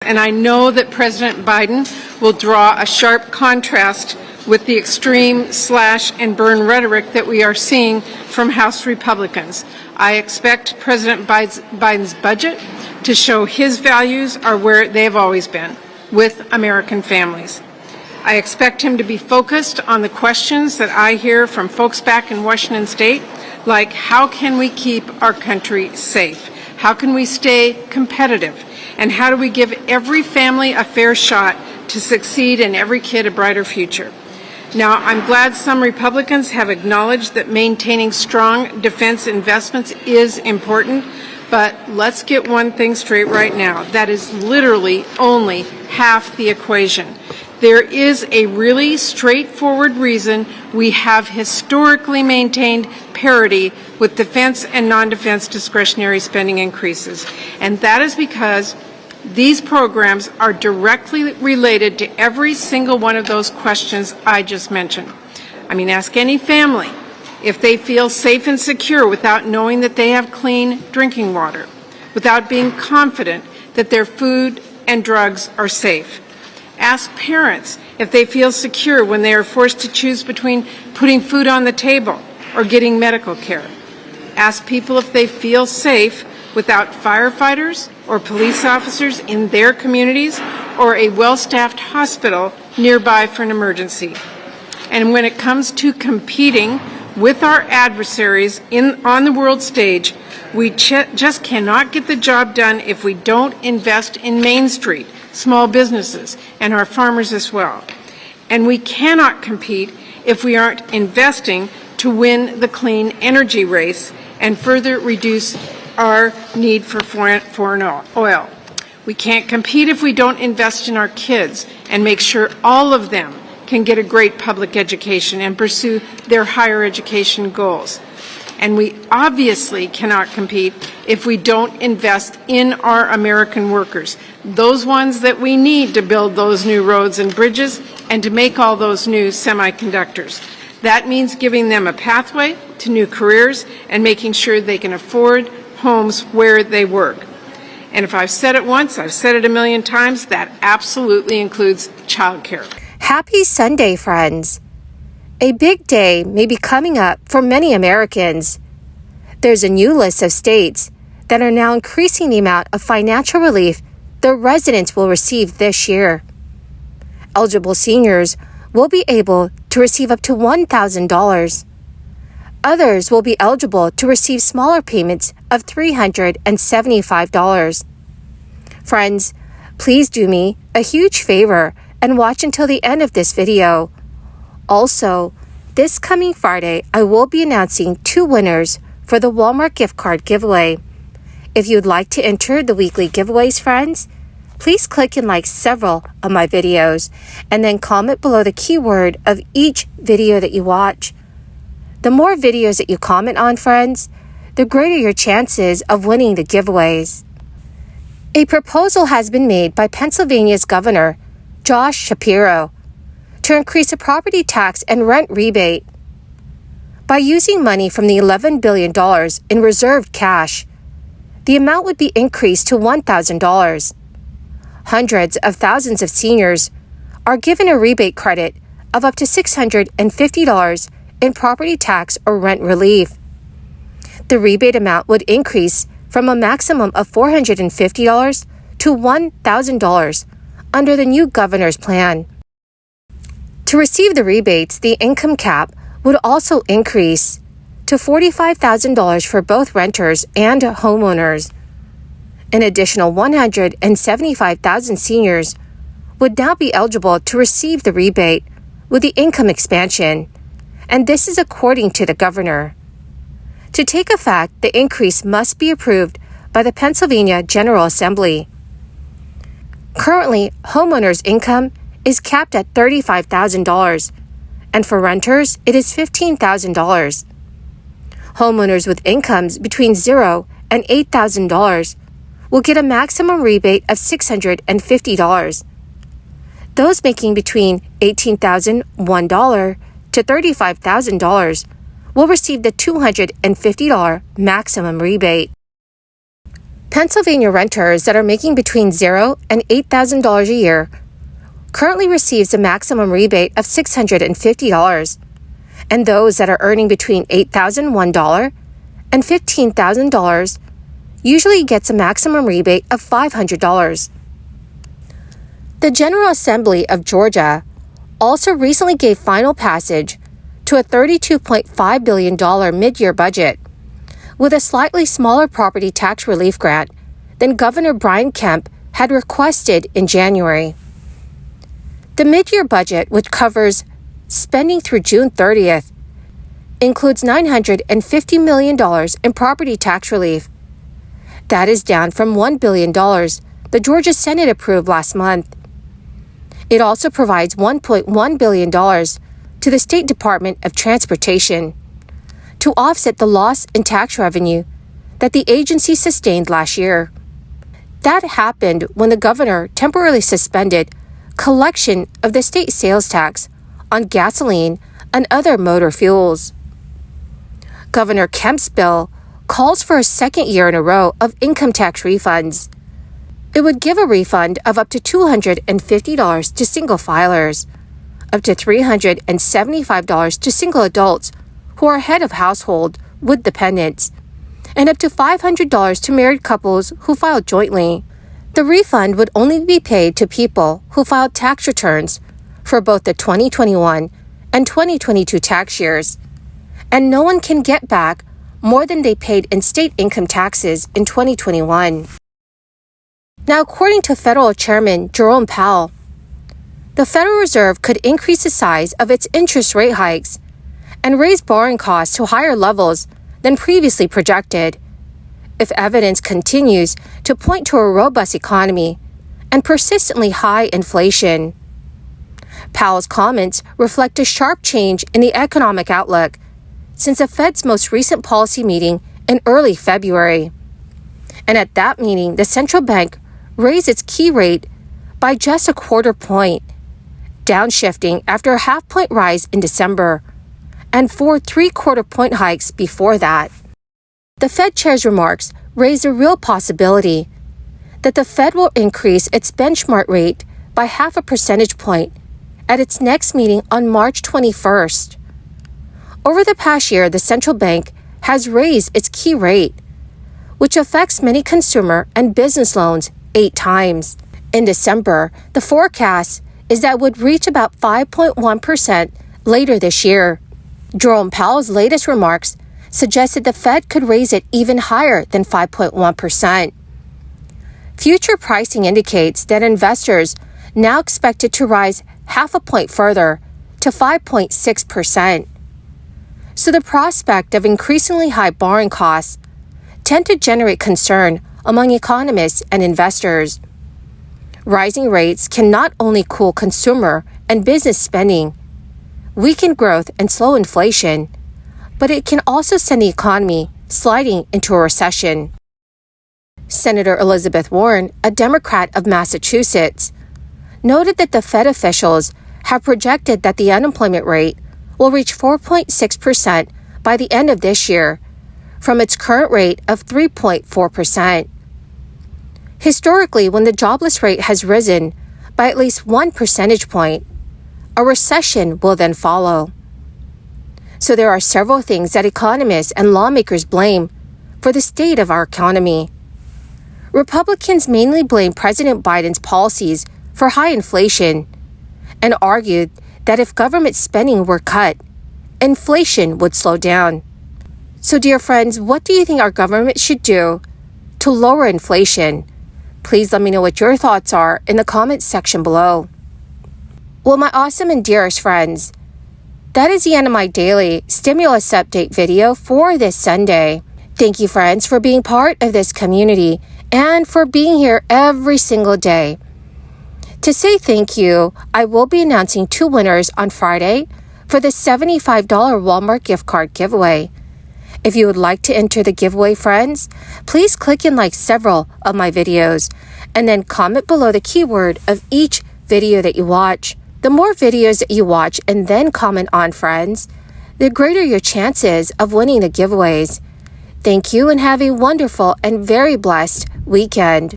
and I know that President Biden will draw a sharp contrast with the extreme slash and burn rhetoric that we are seeing from House Republicans. I expect President Biden's budget to show his values are where they have always been, with American families. I expect him to be focused on the questions that I hear from folks back in Washington State, like how can we keep our country safe? How can we stay competitive? And how do we give every family a fair shot to succeed and every kid a brighter future? Now, I'm glad some Republicans have acknowledged that maintaining strong defense investments is important, but let's get one thing straight right now. That is literally only half the equation. There is a really straightforward reason we have historically maintained parity with defense and non-defense discretionary spending increases, and that is because these programs are directly related to every single one of those questions I just mentioned. I mean, ask any family if they feel safe and secure without knowing that they have clean drinking water, without being confident that their food and drugs are safe. Ask parents if they feel secure when they are forced to choose between putting food on the table or getting medical care. Ask people if they feel safe without firefighters or police officers in their communities or a well-staffed hospital nearby for an emergency. And when it comes to competing with our adversaries on the world stage, we just cannot get the job done if we don't invest in Main Street, small businesses, and our farmers as well. And we cannot compete if we aren't investing to win the clean energy race and further reduce our need for foreign oil. We can't compete if we don't invest in our kids and make sure all of them can get a great public education and pursue their higher education goals. And we obviously cannot compete if we don't invest in our American workers, those ones that we need to build those new roads and bridges and to make all those new semiconductors. That means giving them a pathway to new careers and making sure they can afford homes where they work. And if I've said it once, I've said it a million times, that absolutely includes childcare. Happy Sunday, friends. A big day may be coming up for many Americans. There's a new list of states that are now increasing the amount of financial relief their residents will receive this year. Eligible seniors will be able to receive up to $1,000. Others will be eligible to receive smaller payments of $375. Friends, please do me a huge favor and watch until the end of this video. Also, this coming Friday, I will be announcing 2 winners for the Walmart gift card giveaway. If you'd like to enter the weekly giveaways, friends, please click and like several of my videos and then comment below the keyword of each video that you watch. The more videos that you comment on, friends, the greater your chances of winning the giveaways. A proposal has been made by Pennsylvania's Governor, Josh Shapiro, to increase the property tax and rent rebate. By using money from the $11 billion in reserved cash, the amount would be increased to $1,000. Hundreds of thousands of seniors are given a rebate credit of up to $650 in property tax or rent relief. The rebate amount would increase from a maximum of $450 to $1,000 under the new governor's plan. To receive the rebates, the income cap would also increase to $45,000 for both renters and homeowners. An additional 175,000 seniors would now be eligible to receive the rebate with the income expansion, and this is according to the governor. To take effect, the increase must be approved by the Pennsylvania General Assembly. Currently, homeowners' income is capped at $35,000, and for renters, it is $15,000. Homeowners with incomes between $0 and $8,000 will get a maximum rebate of $650. Those making between $18,001 to $35,000 will receive the $250 maximum rebate. Pennsylvania renters that are making between $0 and $8,000 a year currently receives a maximum rebate of $650, and those that are earning between $8,001 and $15,000 usually gets a maximum rebate of $500. The General Assembly of Georgia also recently gave final passage to a $32.5 billion mid-year budget, with a slightly smaller property tax relief grant than Governor Brian Kemp had requested in January. The mid-year budget, which covers spending through June 30th, includes $950 million in property tax relief. That is down from $1 billion the Georgia Senate approved last month. It also provides $1.1 billion to the State Department of Transportation to offset the loss in tax revenue that the agency sustained last year. That happened when the governor temporarily suspended collection of the state sales tax on gasoline and other motor fuels. Governor Kemp's bill calls for a second year in a row of income tax refunds. It would give a refund of up to $250 to single filers, up to $375 to single adults who are head of household with dependents, and up to $500 to married couples who filed jointly. The refund would only be paid to people who filed tax returns for both the 2021 and 2022 tax years, and no one can get back more than they paid in state income taxes in 2021. Now, according to Federal Chairman Jerome Powell, the Federal Reserve could increase the size of its interest rate hikes and raise borrowing costs to higher levels than previously projected if evidence continues to point to a robust economy and persistently high inflation. Powell's comments reflect a sharp change in the economic outlook since the Fed's most recent policy meeting in early February. And at that meeting, the central bank raised its key rate by just a quarter point, downshifting after a half-point rise in December and 4 3/4-point hikes before that. The Fed chair's remarks raised a real possibility that the Fed will increase its benchmark rate by 0.5 percentage point at its next meeting on March 21st. Over the past year, the central bank has raised its key rate, which affects many consumer and business loans 8 times. In December, the forecast is that it would reach about 5.1% later this year. Jerome Powell's latest remarks suggested the Fed could raise it even higher than 5.1%. Future pricing indicates that investors now expect it to rise 0.5 point further to 5.6%. So the prospect of increasingly high borrowing costs tend to generate concern among economists and investors. Rising rates can not only cool consumer and business spending, weaken growth and slow inflation, but it can also send the economy sliding into a recession. Senator Elizabeth Warren, a Democrat of Massachusetts, noted that the Fed officials have projected that the unemployment rate will reach 4.6% by the end of this year, from its current rate of 3.4%. Historically, when the jobless rate has risen by at least 1 percentage point, a recession will then follow. So there are several things that economists and lawmakers blame for the state of our economy. Republicans mainly blame President Biden's policies for high inflation and argued that if government spending were cut, inflation would slow down. So, dear friends, what do you think our government should do to lower inflation? Please let me know what your thoughts are in the comments section below. Well, my awesome and dearest friends, that is the end of my daily stimulus update video for this Sunday. Thank you, friends, for being part of this community and for being here every single day. To say thank you, I will be announcing 2 winners on Friday for the $75 Walmart gift card giveaway. If you would like to enter the giveaway, friends, please click and like several of my videos and then comment below the keyword of each video that you watch. The more videos that you watch and then comment on, friends, the greater your chances of winning the giveaways. Thank you and have a wonderful and very blessed weekend.